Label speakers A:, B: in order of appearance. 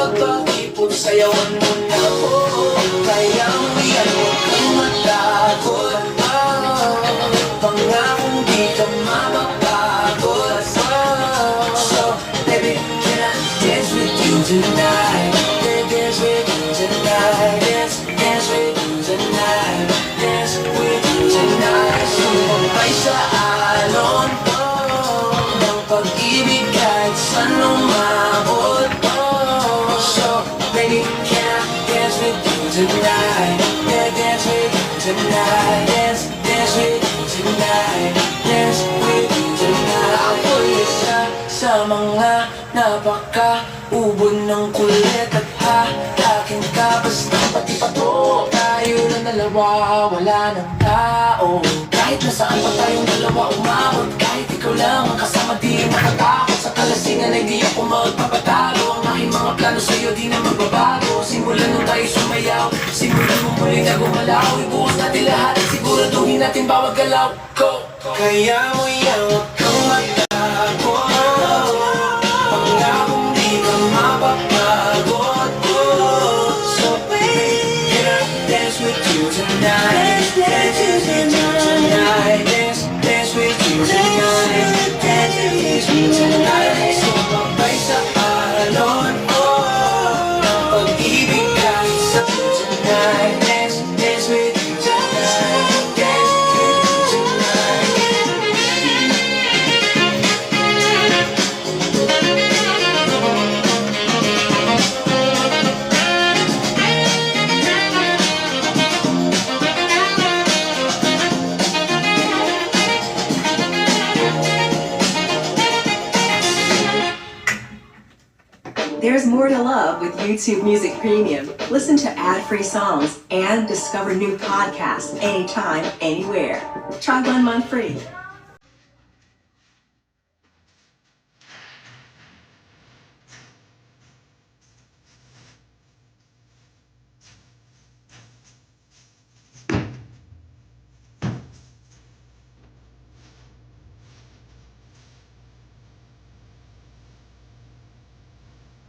A: Pagpakipot, sayawan mo na ako. Kaya mo yan, huwag kang matakot. Pangakong di ka mapapagod. So, baby, can I dance with you tonight? Dance with you tonight. Dance with you tonight. Dance with you tonight. Sumabay sa alon ng pag-ibig kahit saan umabot. So, baby, can I dance with you tonight? Dance with you tonight. Dance with you tonight. Dance with you tonight. Ako'y isa sa mga napaka-ubod ng kulit at hatakin ka. Basta pati pato tayo na dalawa, wala ng tao. Kahit nasaan pa tayong dalawa umabot, kahit ikaw lang ang kasama, di makatakot. Sa kalasingan ay di ako magpapatalo. Ang aking mga plano sa'yo di na magbabago. Simulan nung tayo sumayaw, simulan mo muli na gumalaw. Ibuhos natin lahat at siguraduhin natin bawat galaw. Go! Kaya mo yan, huwag kang matakot. Pangakong di ka mapapagod. So baby, can I dance with you tonight? Dance with you tonight. Dance with you tonight. Dance with you tonight. Sumabay sa alon ng pag-ibig kahit saan tonight. Dance with you tonight. Dance with you tonight.
B: There's more to love with YouTube Music Premium. Listen to ad-free songs and discover new podcasts anytime, anywhere. Try 1 month free.